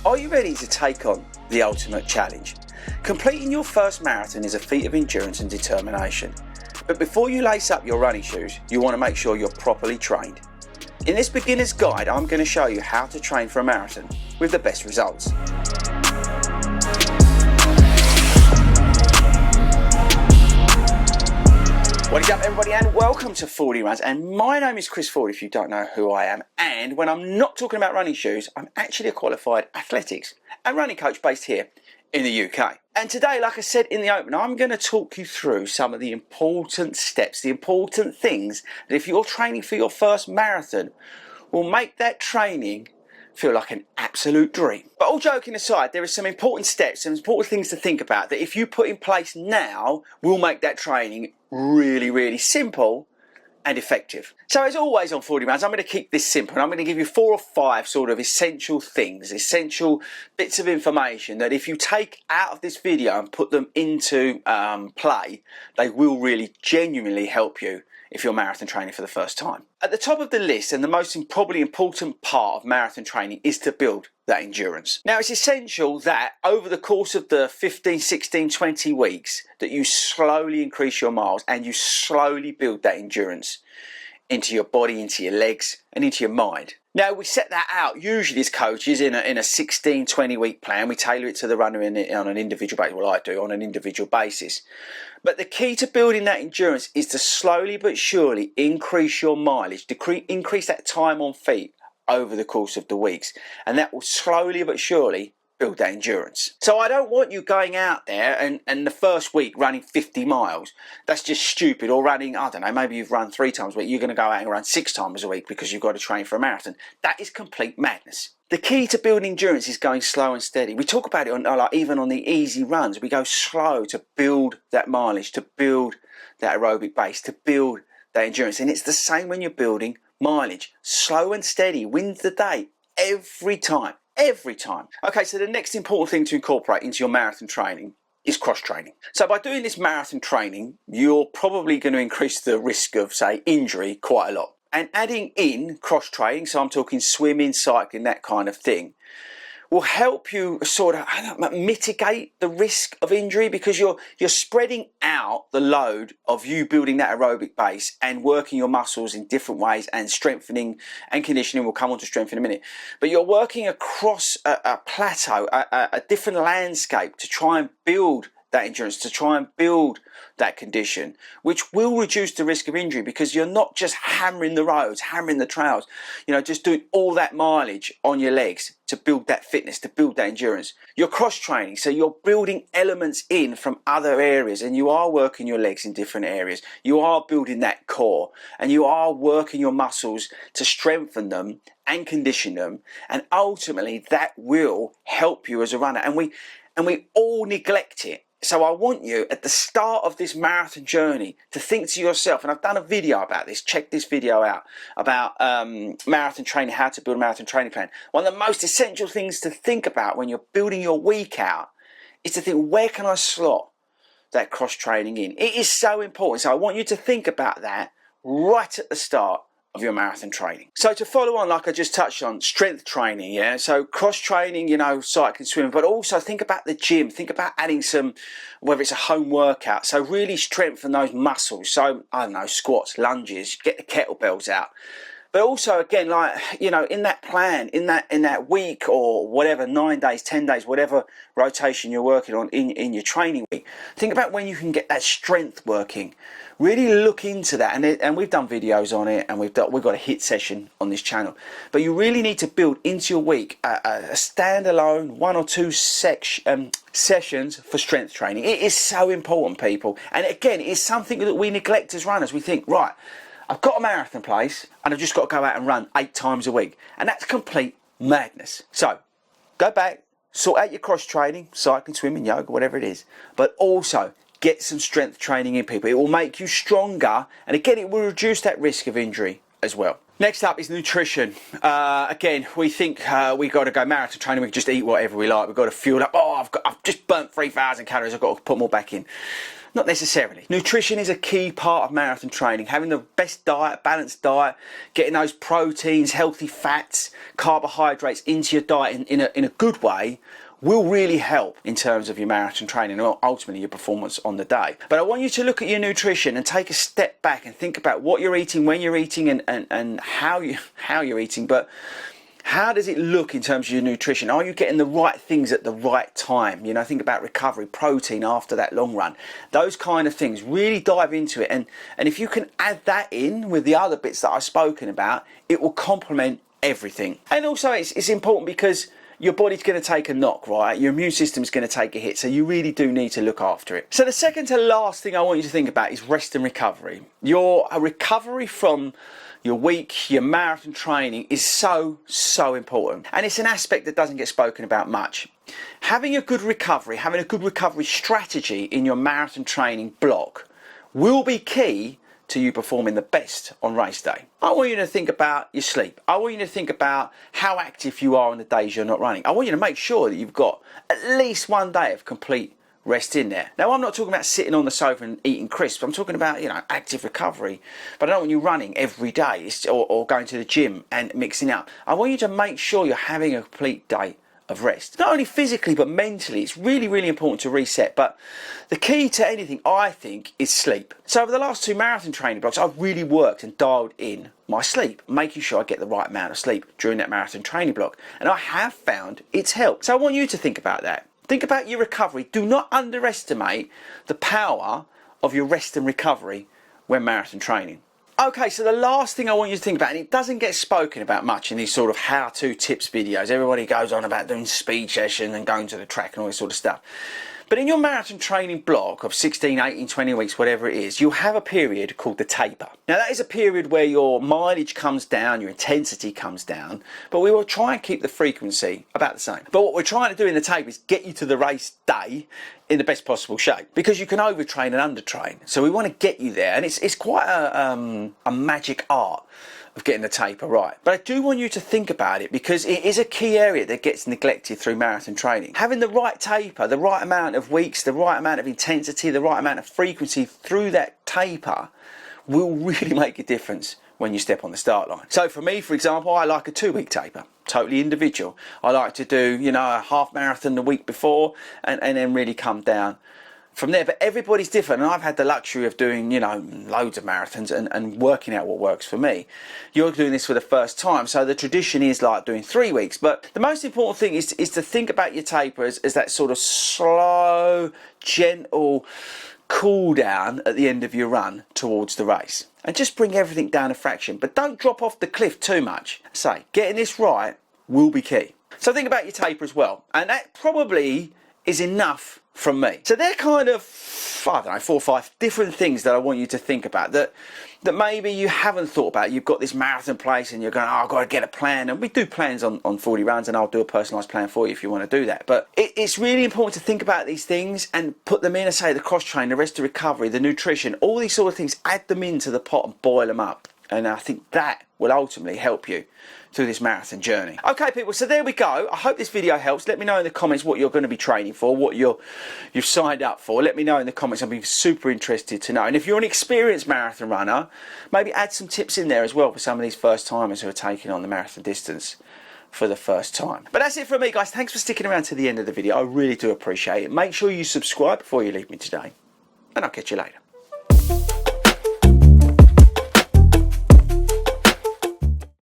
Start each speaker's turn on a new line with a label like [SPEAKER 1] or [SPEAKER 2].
[SPEAKER 1] Are you ready to take on the ultimate challenge? Completing your first marathon is a feat of endurance and determination. But before you lace up your running shoes, you want to make sure you're properly trained. In this beginner's guide, I'm going to show you how to train for a marathon with the best results. What is up, everybody, and welcome to 40 Runs. And my name is Chris Ford, if you don't know who I am. And when I'm not talking about running shoes, I'm actually a qualified athletics and running coach based here in the UK. And today, like I said in the open, I'm going to talk you through some of the important steps, the important things that if you're training for your first marathon will make that training feel like an absolute dream. But all joking aside, there are some important steps, some important things to think about that if you put in place now will make that training really simple and effective. So as always on 40 Runs, I'm going to keep this simple and I'm going to give you 4 or 5 sort of essential things, essential bits of information that if you take out of this video and put them into play, they will really genuinely help you if you're marathon training for the first time. At the top of the list, and the most probably important part of marathon training, is to build that endurance. Now, it's essential that over the course of the 15, 16, 20 weeks that you slowly increase your miles and you slowly build that endurance into your body, into your legs and into your mind. Now, we set that out usually as coaches in a 16, 20 week plan. We tailor it to the runner on an individual basis. Well, I do on an individual basis. But the key to building that endurance is to slowly but surely increase your mileage, increase that time on feet over the course of the weeks. And that will slowly but surely build that endurance. So I don't want you going out there and the first week running 50 miles. That's just stupid. Or running, I don't know, maybe you've run 3 times a week. You're going to go out and run 6 times a week because you've got to train for a marathon. That is complete madness. The key to building endurance is going slow and steady. We talk about it on even on the easy runs. We go slow to build that mileage, to build that aerobic base, to build that endurance. And it's the same when you're building mileage. Slow and steady wins the day every time. Every time. Okay, so the next important thing to incorporate into your marathon training is cross training. So by doing this marathon training, you're probably going to increase the risk of, say, injury quite a lot. And adding in cross training, so I'm talking swimming, cycling, that kind of thing, will help you sort of mitigate the risk of injury because you're spreading out the load of you building that aerobic base and working your muscles in different ways and strengthening and conditioning. We'll come on to strength in a minute. But you're working across a plateau, a different landscape to try and build that endurance, to try and build that condition, which will reduce the risk of injury because you're not just hammering the roads, hammering the trails, just doing all that mileage on your legs to build that fitness, to build that endurance. You're cross training, so you're building elements in from other areas and you are working your legs in different areas. You are building that core and you are working your muscles to strengthen them and condition them, and ultimately that will help you as a runner. And we all neglect it. So I want you at the start of this marathon journey to think to yourself, and I've done a video about this, check this video out, about marathon training, how to build a marathon training plan. One of the most essential things to think about when you're building your week out is to think, where can I slot that cross training in? It is so important. So I want you to think about that right at the start of your marathon training. So to follow on, like I just touched on, strength training, so cross training, cycling, swimming, but also think about the gym, think about adding some, whether it's a home workout, so really strengthen those muscles. So I don't know, squats, lunges, get the kettlebells out. But also, again, in that plan, in that week or whatever, 9 days, 10 days, whatever rotation you're working on in your training week, think about when you can get that strength working. Really look into that, and we've done videos on it, and we've got a hit session on this channel. But you really need to build into your week a standalone 1 or 2 sessions for strength training. It is so important, people. And again, it's something that we neglect as runners. We think, right, I've got a marathon place and I've just got to go out and run 8 times a week. And that's complete madness. So go back, sort out your cross training, cycling, swimming, yoga, whatever it is. But also get some strength training in, people. It will make you stronger. And again, it will reduce that risk of injury as well. Next up is nutrition. Again, we think we got to go marathon training, we can just eat whatever we like, we've got to fuel up. Oh, I've just burnt 3,000 calories, I've got to put more back in. Not necessarily. Nutrition is a key part of marathon training. Having the best diet, balanced diet, getting those proteins, healthy fats, carbohydrates into your diet in a good way will really help in terms of your marathon training and ultimately your performance on the day. But I want you to look at your nutrition and take a step back and think about what you're eating, when you're eating, and how you're eating. But how does it look in terms of your nutrition? Are you getting the right things at the right time? You know, think about recovery, protein after that long run, those kind of things. Really dive into it, and if you can add that in with the other bits that I've spoken about, it will complement everything. And also it's important because your body's going to take a knock, right? Your immune system's going to take a hit, so you really do need to look after it. So the second to last thing I want you to think about is rest and recovery. Your recovery from your week, your marathon training is so important. And it's an aspect that doesn't get spoken about much. Having a good recovery strategy in your marathon training block will be key to you performing the best on race day. I want you to think about your sleep. I want you to think about how active you are on the days you're not running. I want you to make sure that you've got at least one day of complete rest in there. Now, I'm not talking about sitting on the sofa and eating crisps. I'm talking about, you know, active recovery. But I don't want you running every day or going to the gym and mixing up. I want you to make sure you're having a complete day of rest. Not only physically, but mentally. It's really important to reset. But the key to anything, I think, is sleep. So over the last 2 marathon training blocks, I've really worked and dialed in my sleep, making sure I get the right amount of sleep during that marathon training block. And I have found it's helped. So I want you to think about that. Think about your recovery. Do not underestimate the power of your rest and recovery when marathon training. Okay, so the last thing I want you to think about, and it doesn't get spoken about much in these sort of how-to tips videos. Everybody goes on about doing speed sessions and going to the track and all this sort of stuff. But in your marathon training block of 16, 18, 20 weeks, whatever it is, you'll have a period called the taper. Now that is a period where your mileage comes down, your intensity comes down, but we will try and keep the frequency about the same. But what we're trying to do in the taper is get you to the race day in the best possible shape, because you can overtrain and undertrain. So we want to get you there, and it's quite a magic art of getting the taper right. But I do want you to think about it, because it is a key area that gets neglected through marathon training. Having the right taper, the right amount of weeks, the right amount of intensity, the right amount of frequency through that taper will really make a difference when you step on the start line. So for me, for example, I like a 2-week taper, totally individual. I like to do, you know, a half marathon the week before and then really come down from there. But everybody's different, and I've had the luxury of doing, you know, loads of marathons and working out what works for me. You're doing this for the first time, so the tradition is like doing 3 weeks. But the most important thing is to think about your taper as that sort of slow, gentle cool down at the end of your run towards the race, and just bring everything down a fraction. But don't drop off the cliff too much. Say, getting this right will be key. So think about your taper as well, and that probably is enough from me. So they're kind of, I don't know, 4 or 5 different things that I want you to think about that maybe you haven't thought about. You've got this marathon place and you're going, oh, I've got to get a plan. And we do plans on 40 rounds, and I'll do a personalised plan for you if you want to do that. But it's really important to think about these things and put them in, and say the cross train, the rest of recovery, the nutrition, all these sort of things, add them into the pot and boil them up. And I think that will ultimately help you through this marathon journey. Okay, people, so there we go. I hope this video helps. Let me know in the comments what you're going to be training for, what you've signed up for. Let me know in the comments. I'd be super interested to know. And if you're an experienced marathon runner, maybe add some tips in there as well for some of these first timers who are taking on the marathon distance for the first time. But that's it from me, guys. Thanks for sticking around to the end of the video. I really do appreciate it. Make sure you subscribe before you leave me today, and I'll catch you later.